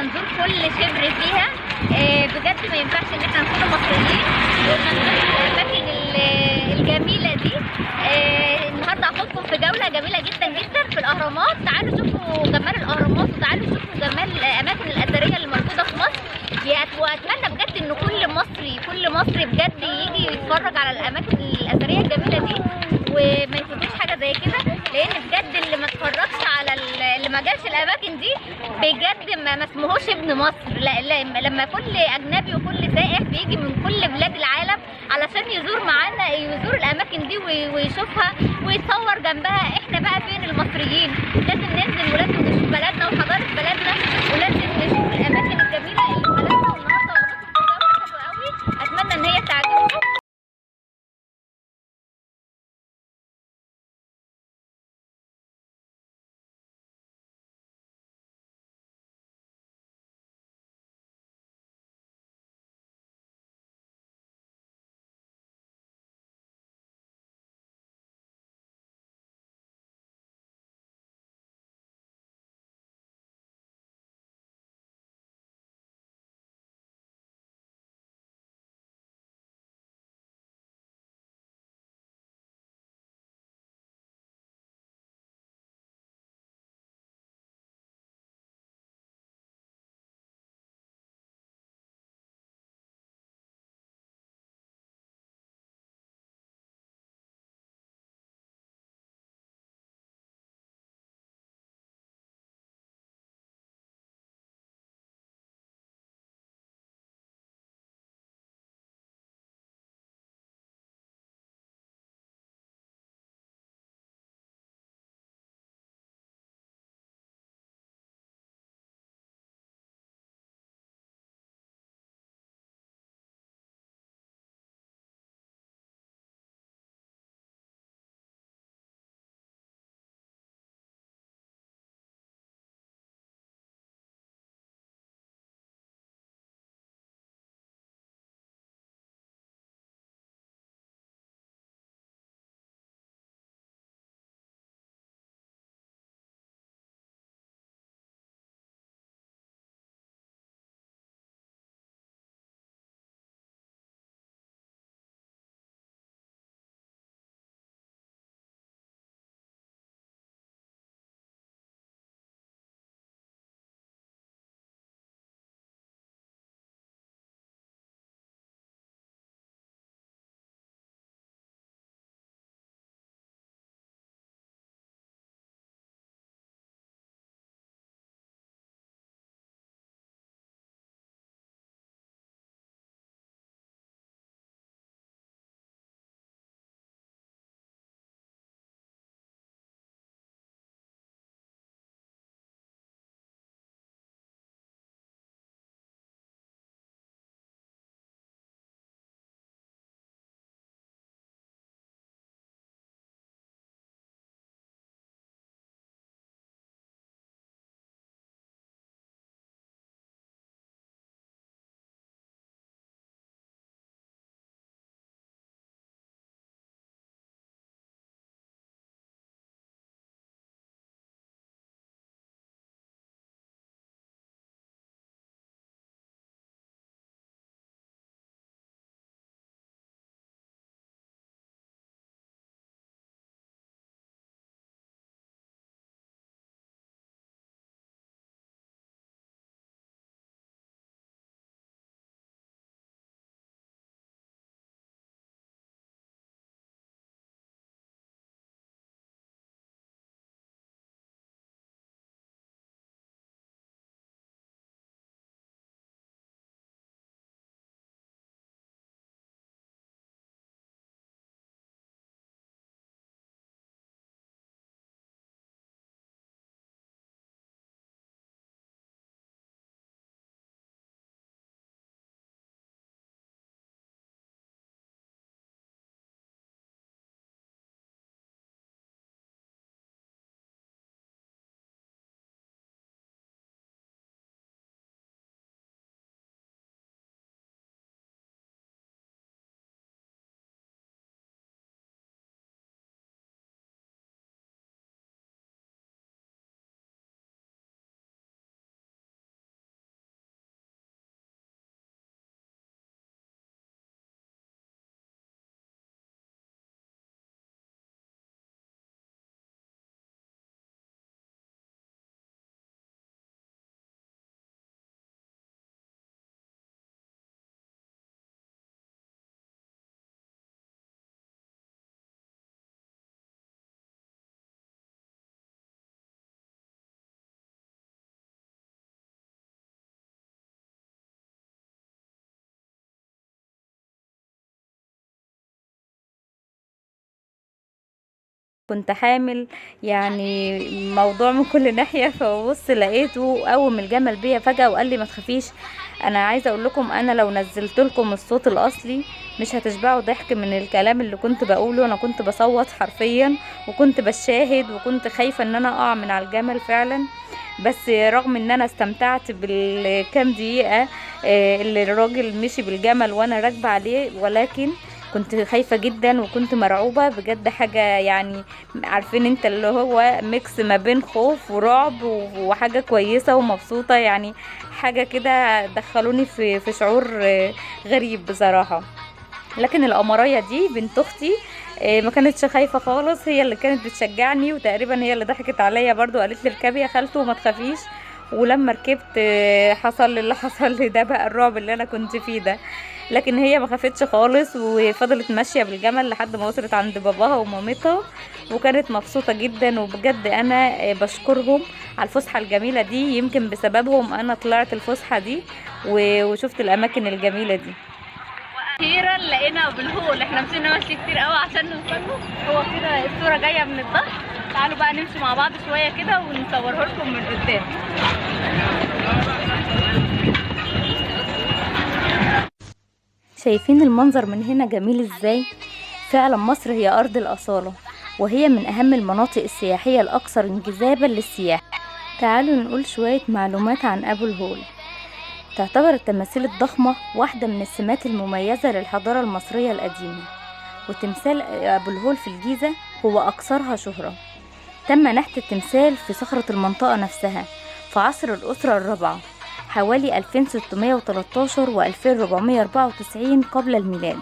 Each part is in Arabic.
احنا نزور كل شبر فيها. بجد ما ينفعش ان احنا نكون مصريين وننزل الاماكن الجميله دي. النهارده هاخدكم في جوله جميله جدا جدا في الاهرامات. تعالوا شوفوا جمال الاهرامات وتعالوا شوفوا جمال الاماكن الاثريه اللي موجوده في مصر. واتمنى بجد ان كل مصري بجد يجي يتفرج على الاماكن الاثريه الجميله دي وما يفوتوش حاجه زي كده، لان بجد اللي ما اتفرجش على اللي ما جاش الاماكن دي بجد ما اسمهوش ابن مصر. لما كل اجنبي وكل سائح بيجي من كل بلاد العالم علشان يزور الاماكن دي ويشوفها ويتصور جنبها، احنا بقى فين المصريين؟ لازم ننزل ولازم نشوف بلدنا وحضاره بلدنا ولازم نشوف الاماكن الجميله اللي في بلدنا. والنهارده واخدكم في جوله حلوه قوي، اتمنى ان هي تعجبكم. كنت حامل، يعني موضوع من كل ناحية. فبص لقيته قوم الجمل بيا فجأة وقال لي ما تخافيش. انا عايزة اقول لكم انا لو نزلت لكم الصوت الاصلي مش هتشبعوا ضحك من الكلام اللي كنت بقوله. انا كنت بصوت حرفيا، وكنت بشاهد، وكنت خايفة ان انا اقع من على الجمل فعلا. بس رغم ان انا استمتعت بالكام دقيقة اللي الراجل مشي بالجمل وانا راكبة عليه، ولكن كنت خايفة جدا وكنت مرعوبة بجد. حاجة يعني عارفين انت اللي هو ميكس ما بين خوف ورعب وحاجة كويسة ومبسوطة، يعني حاجة كده دخلوني في شعور غريب بصراحة. لكن القمرية دي بنت اختي ما كانتش خايفة خالص، هي اللي كانت بتشجعني، وتقريبا هي اللي ضحكت عليا برضو، قالت لي اركبي يا خالته وما تخافيش. ولما ركبت حصل لي اللي حصل لي ده، بقى الرعب اللي انا كنت فيه ده. لكن هي ما خافتش خالص، وفضلت ماشية بالجمل لحد ما وصلت عند باباها ومامتها، وكانت مبسوطة جدا. وبجد انا بشكرهم على الفسحة الجميلة دي، يمكن بسببهم انا طلعت الفسحة دي وشفت الاماكن الجميلة دي. اخيرا لقينا ابو الهول. احنا مشينا ماشي كتير قوي عشان نوصله. هو كده الصوره جايه من الظهر. تعالوا بقى نمشي مع بعض شويه كده ونصوره لكم من قدام. شايفين المنظر من هنا جميل ازاي؟ فعلا مصر هي ارض الاصالة، وهي من اهم المناطق السياحية الاكثر انجذابا للسياح. تعالوا نقول شوية معلومات عن ابو الهول. تعتبر التماثيل الضخمة واحدة من السمات المميزة للحضارة المصرية القديمة، وتمثال أبو الهول في الجيزة هو أكثرها شهرة. تم نحت التمثال في صخرة المنطقة نفسها في عصر الأسرة الرابعة حوالي 2613 و 2494 قبل الميلاد،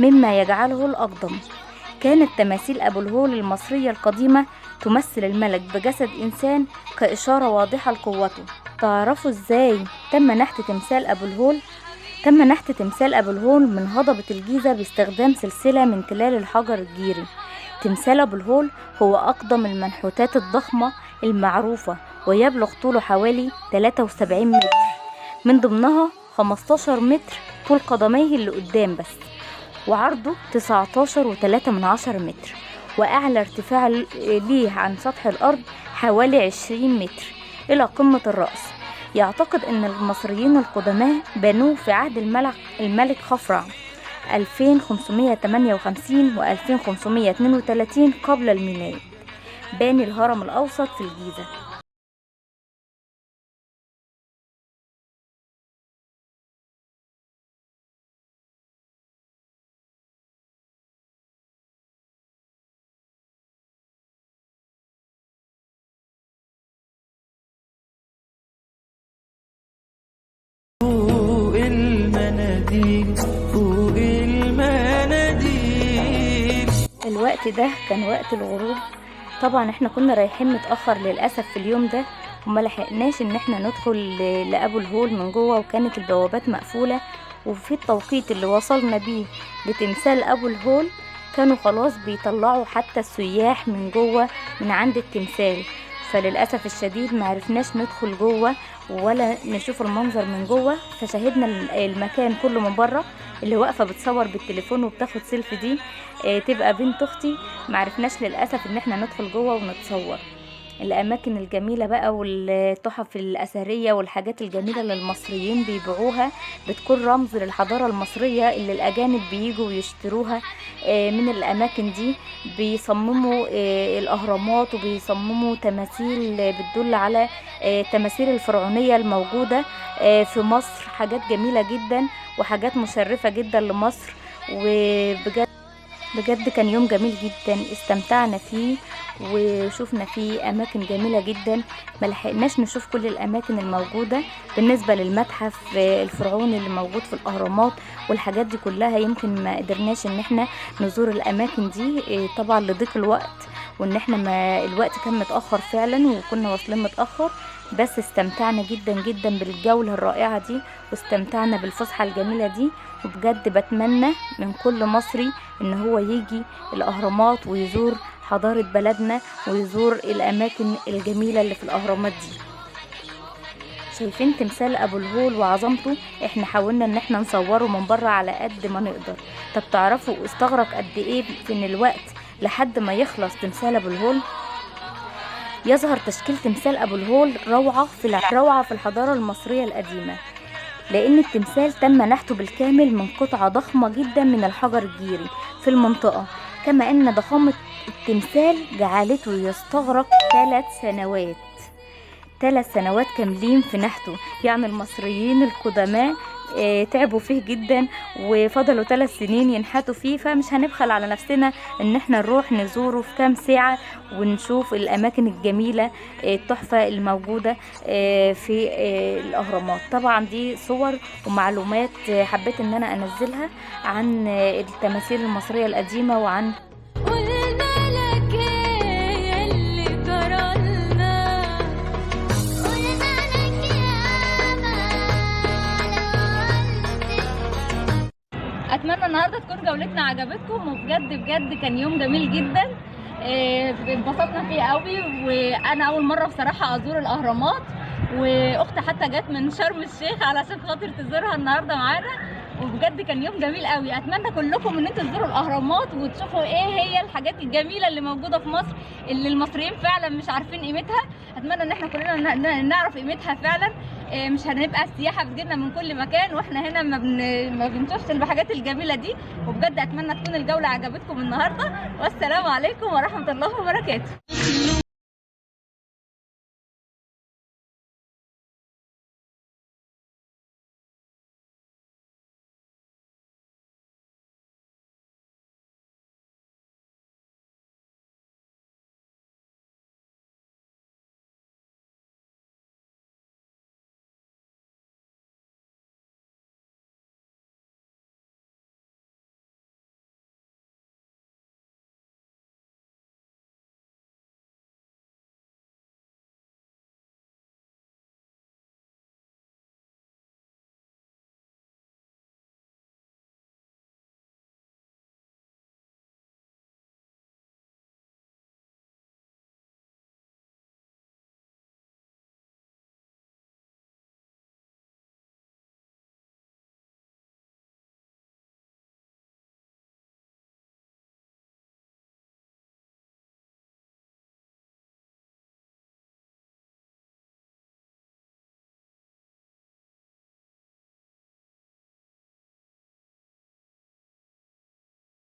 مما يجعله الأقدم. كانت تماثيل أبو الهول المصرية القديمة تمثل الملك بجسد إنسان كإشارة واضحة لقوته. تعرفوا ازاي تم نحت تمثال ابو الهول؟ تم نحت تمثال ابو الهول من هضبة الجيزة باستخدام سلسلة من تلال الحجر الجيري. تمثال ابو الهول هو اقدم المنحوتات الضخمة المعروفة، ويبلغ طوله حوالي 73 متر، من ضمنها 15 متر طول قدميه اللي قدام بس، وعرضه 19.3 متر، واعلى ارتفاع ليه عن سطح الارض حوالي 20 متر إلى قمة الرأس. يعتقد أن المصريين القدماء بنوه في عهد الملك خفرع 2558 و 2532 قبل الميلاد، باني الهرم الأوسط في الجيزة. فوق المناديل فوق المناديل. الوقت ده كان وقت الغروب. طبعا احنا كنا رايحين متأخر للأسف في اليوم ده، وما لحقناش ان احنا ندخل لأبو الهول من جوه، وكانت البوابات مقفولة. وفي التوقيت اللي وصلنا بيه لتمثال أبو الهول كانوا خلاص بيطلعوا حتى السياح من جوه من عند التمثال، فللأسف الشديد معرفناش ندخل جوه ولا نشوف المنظر من جوه. فشاهدنا المكان كله من بره. اللي واقفه بتصور بالتليفون وبتاخد سيلفي دي تبقى بنت اختي. معرفناش للاسف ان احنا ندخل جوه ونتصور. الاماكن الجميله بقى والتحف الاثريه والحاجات الجميله اللي المصريين بيبيعوها بتكون رمز للحضاره المصريه اللي الاجانب بييجوا ويشتروها من الاماكن دي. بيصمموا الاهرامات، وبيصمموا تماثيل بتدل على التماثيل الفرعونيه الموجوده في مصر. حاجات جميله جدا وحاجات مشرفه جدا لمصر. بجد كان يوم جميل جدا استمتعنا فيه، وشوفنا فيه اماكن جميله جدا. ملحقناش نشوف كل الاماكن الموجوده بالنسبه للمتحف الفرعوني اللي موجود في الاهرامات والحاجات دي كلها. يمكن ما قدرناش ان احنا نزور الاماكن دي طبعا لضيق الوقت، وان احنا ما الوقت كان متاخر فعلا وكنا واصلين متاخر. بس استمتعنا جدا جدا بالجوله الرائعه دي، واستمتعنا بالفسحه الجميله دي. وبجد بتمنى من كل مصري ان هو يجي الاهرامات ويزور حضارة بلدنا ويزور الاماكن الجميلة اللي في الاهرامات دي. شايفين تمثال ابو الهول وعظمته؟ احنا حاولنا ان احنا نصوره من بره على قد ما نقدر. طب تعرفوا استغرق قد ايه من الوقت لحد ما يخلص تمثال أبو الهول. يظهر تشكيل تمثال أبو الهول روعة في الحضارة المصرية القديمة، لأن التمثال تم نحته بالكامل من قطعة ضخمة جدا من الحجر الجيري في المنطقة، كما أن ضخامة التمثال جعلته يستغرق 3 سنوات كاملين في نحته. يعني المصريين القدماء تعبوا فيه جدا وفضلوا 3 سنين ينحتوا فيه، فمش هنبخل على نفسنا ان احنا نروح نزوره في كام ساعة ونشوف الاماكن الجميلة التحفة الموجودة في الاهرامات. طبعا دي صور ومعلومات حبيت ان انا انزلها عن التماثيل المصرية القديمة وعن اتمنى النهارده تكون جولتنا عجبتكم، وبجد بجد كان يوم جميل جدا. انبسطنا فيه قوي، وانا اول مره بصراحه ازور الاهرامات، واختي حتى جت من شرم الشيخ علشان خاطر تزورها النهارده معانا، وبجد كان يوم جميل قوي. اتمنى كلكم ان انتوا تزوروا الاهرامات وتشوفوا ايه هي الحاجات الجميله اللي موجوده في مصر اللي المصريين فعلا مش عارفين قيمتها. اتمنى ان احنا كلنا نعرف قيمتها فعلا. مش هنبقى السياحه بتجيلنا من كل مكان واحنا هنا ما بنشوفش الحاجات الجميله دي. وبجد اتمنى تكون الجوله عجبتكم النهارده، والسلام عليكم ورحمه الله وبركاته.